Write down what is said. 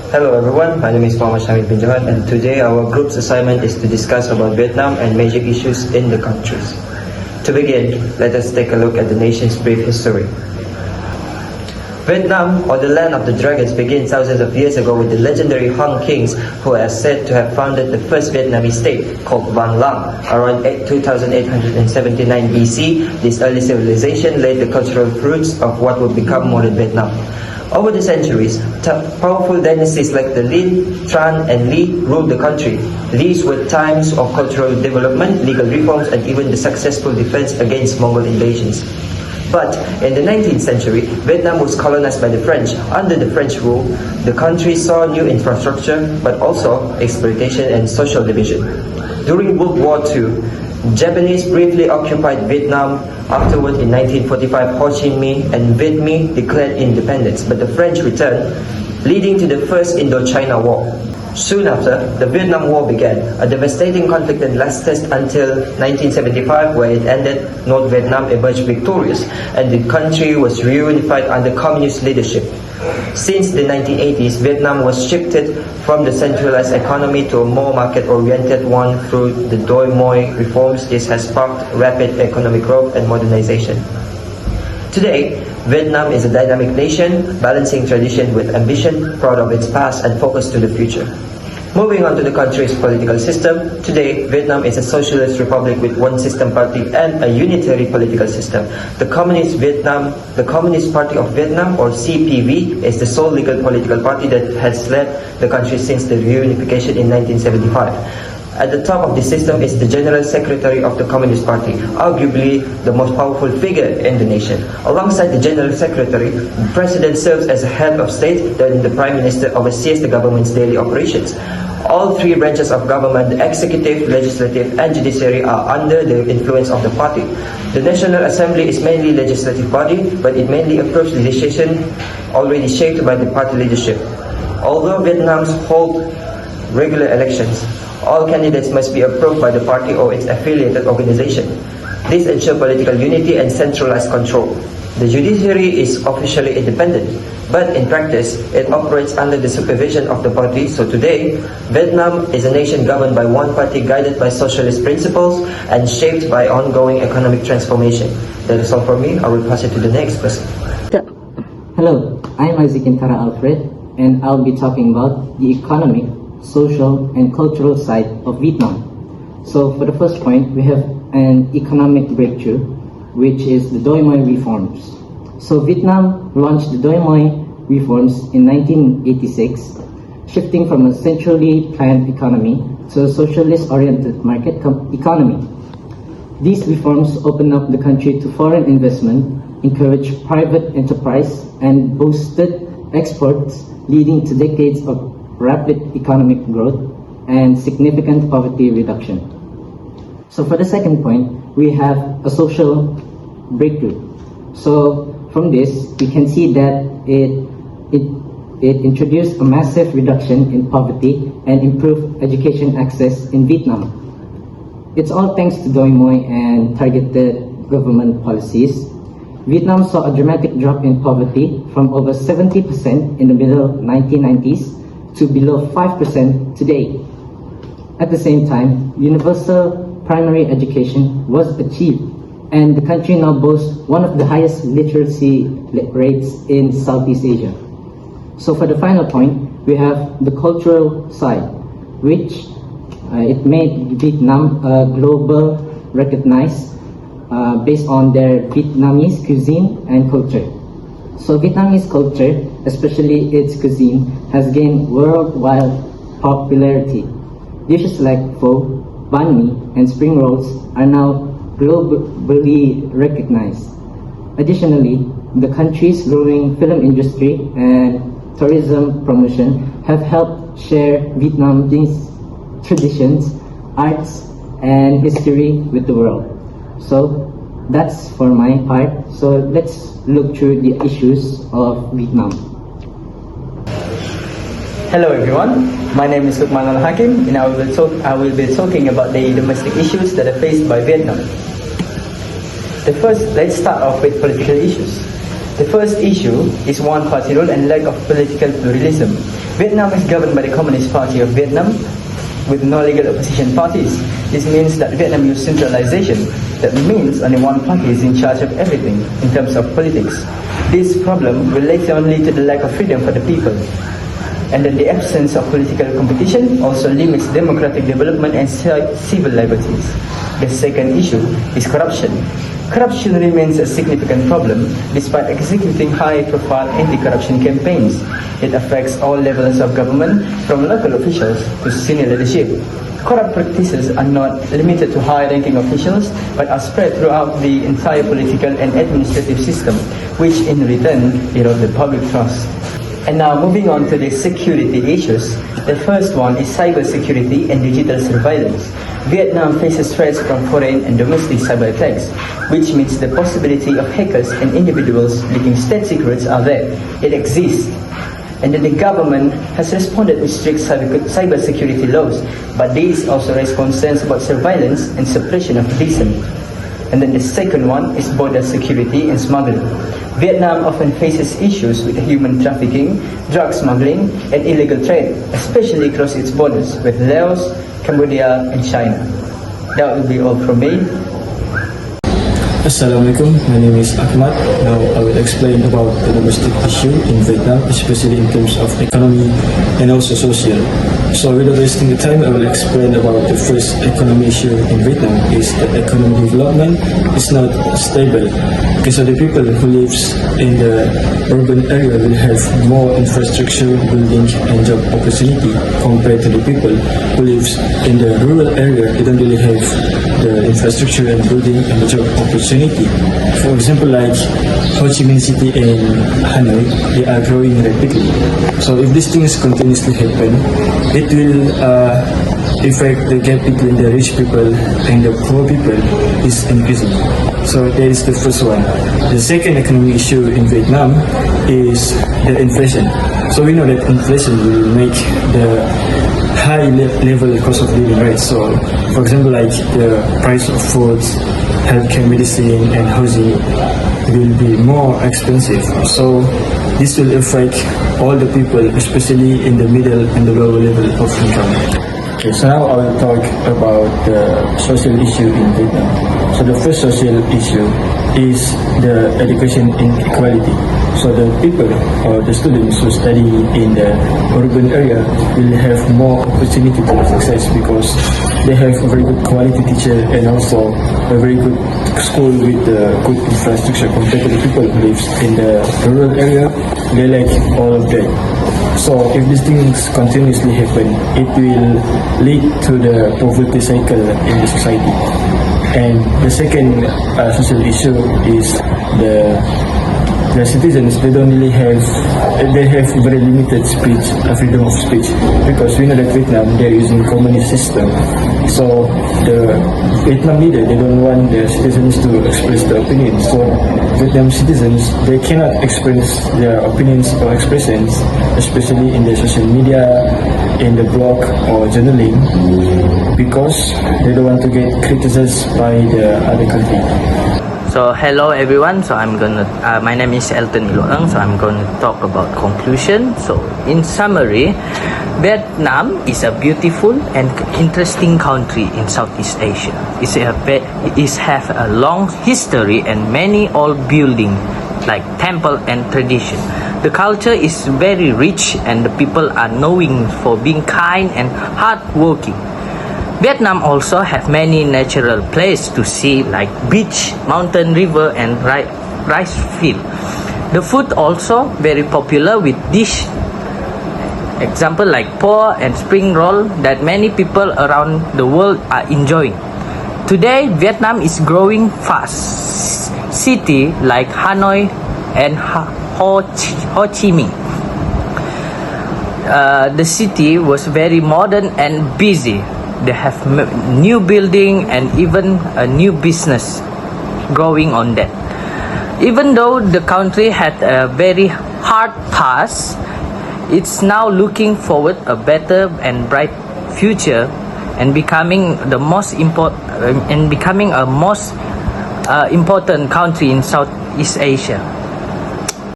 Hello everyone, my name is Muhammad Shamid bin Johan, and today our group's assignment is to discuss about Vietnam and major issues in the countries. To begin, let us take a look at the nation's brief history. Vietnam, or the land of the dragons, began thousands of years ago with the legendary Han kings who are said to have founded the first Vietnamese state, called Van Lang. Around 2879 BC, this early civilization laid the cultural roots of what would become modern Vietnam. Over the centuries, powerful dynasties like the Lin, Tran, and Li ruled the country. These were times of cultural development, legal reforms, and even the successful defense against Mongol invasions. But in the 19th century, Vietnam was colonized by the French. Under the French rule, the country saw new infrastructure, but also exploitation and social division. During World War II, Japanese briefly occupied Vietnam. Afterward, in 1945, Ho Chi Minh and Viet Minh declared independence, but the French returned, leading to the First Indochina War. Soon after, the Vietnam War began, a devastating conflict that lasted until 1975, where it ended. North Vietnam emerged victorious, and the country was reunified under communist leadership. Since the 1980s, Vietnam was shifted from the centralized economy to a more market-oriented one through the Doi Moi reforms. This has sparked rapid economic growth and modernization. Today, Vietnam is a dynamic nation, balancing tradition with ambition, proud of its past and focused to the future. Moving on to the country's political system, today Vietnam is a socialist republic with one system party and a unitary political system. The Communist Party of Vietnam, or CPV, is the sole legal political party that has led the country since the reunification in 1975. At the top of the system is the General Secretary of the Communist Party, arguably the most powerful figure in the nation. Alongside the General Secretary, the President serves as a head of state, then the Prime Minister oversees the government's daily operations. All three branches of government, the executive, legislative, and judiciary, are under the influence of the party. The National Assembly is mainly a legislative body, but it mainly approves legislation already shaped by the party leadership. Although Vietnam holds regular elections, all candidates must be approved by the party or its affiliated organization. This ensures political unity and centralized control. The judiciary is officially independent, but in practice, it operates under the supervision of the party. So today, Vietnam is a nation governed by one party, guided by socialist principles and shaped by ongoing economic transformation. That is all for me. I will pass it to the next person. Hello, I'm Isaac Intara Alfred, and I'll be talking about the economic, social, and cultural side of Vietnam. So for the first point, we have an economic breakthrough, which is the Doi Moi reforms. So Vietnam launched the Doi Moi reforms in 1986, shifting from a centrally planned economy to a socialist-oriented market economy. These reforms opened up the country to foreign investment, encouraged private enterprise, and boosted exports, leading to decades of rapid economic growth and significant poverty reduction. So for the second point, we have a social breakthrough. So from this, we can see that it introduced a massive reduction in poverty and improved education access in Vietnam. It's all thanks to Doi Moi and targeted government policies. Vietnam saw a dramatic drop in poverty from over 70% in the middle 1990s to below 5% today. At the same time, universal primary education was achieved, and the country now boasts one of the highest literacy rates in Southeast Asia. So for the final point, we have the cultural side, which it made Vietnam global recognized based on their Vietnamese cuisine and culture. So Vietnamese culture, especially its cuisine, has gained worldwide popularity. Dishes like pho, banh mi, and spring rolls are now globally recognized. Additionally, the country's growing film industry and tourism promotion have helped share Vietnamese traditions, arts, and history with the world. So that's for my part. So let's look through the issues of Vietnam. Hello everyone, my name is Lukman Al-Hakim, and I will be talking about the domestic issues that are faced by Vietnam. Let's start off with political issues. The first issue is one-party rule and lack of political pluralism. Vietnam is governed by the Communist Party of Vietnam with no legal opposition parties. This means that Vietnam uses centralization. That means only one party is in charge of everything in terms of politics. This problem will later on lead to the lack of freedom for the people. And then the absence of political competition also limits democratic development and civil liberties. The second issue is corruption. Corruption remains a significant problem despite executing high-profile anti-corruption campaigns. It affects all levels of government, from local officials to senior leadership. Corrupt practices are not limited to high-ranking officials, but are spread throughout the entire political and administrative system, which in return erode the public trust. And now moving on to the security issues. The first one is cybersecurity and digital surveillance. Vietnam faces threats from foreign and domestic cyber attacks, which means the possibility of hackers and individuals leaking state secrets are there. It exists. And then the government has responded with strict cybersecurity laws, but these also raise concerns about surveillance and suppression of dissent. And then the second one is border security and smuggling. Vietnam often faces issues with human trafficking, drug smuggling, and illegal trade, especially across its borders with Laos, Cambodia, and China. That will be all from me. Assalamualaikum, my name is Ahmad. Now I will explain about the domestic issue in Vietnam, especially in terms of economy and also social. So without wasting the time, I will explain about the first economy issue in Vietnam is that economic development is not stable. Okay, so the people who lives in the urban area will have more infrastructure, building and job opportunity compared to the people who lives in the rural area. They don't really have the infrastructure and building and the job opportunity. For example, like Ho Chi Minh City and Hanoi, they are growing rapidly. So if these things continuously happen, it will affect the gap between the rich people and the poor people is increasing. So that is the first one. The second economic issue in Vietnam is the inflation. So we know that inflation will make the high level cost of living, right? So for example, like the price of foods, healthcare, medicine and housing will be more expensive. So this will affect all the people, especially in the middle and the lower level of income. Okay, so now I will talk about the social issue in Vietnam. So the first social issue is the education inequality. So the people or the students who study in the urban area will have more opportunity to success because they have a very good quality teacher and also a very good school with good infrastructure compared to the people who live in the rural area. They lack all of that. So if these things continuously happen, it will lead to the poverty cycle in the society. And the second social issue is the citizens. They don't really have, they have very limited speech, freedom of speech, because we know that Vietnam, they're using communist system. So the Vietnam leader, they don't want the citizens to express their opinions. So Vietnam citizens, they cannot express their opinions or expressions, especially in the social media, in the blog or journaling, because they don't want to get criticized by the other country. So hello everyone, so my name is Elton Iloang, so I'm going to talk about conclusion. So in summary, Vietnam is a beautiful and interesting country in Southeast Asia. It have a long history and many old buildings like temple and tradition. The culture is very rich and the people are known for being kind and hardworking. Vietnam also have many natural places to see like beach, mountain, river and rice field. The food also very popular with dish, example like po and spring roll that many people around the world are enjoying. Today, Vietnam is growing fast. City like Hanoi and Ho Chi Minh. The city was very modern and busy. They have new building and even a new business growing on that. Even though the country had a very hard past, it's now looking forward a better and bright future and becoming the most important country in Southeast Asia.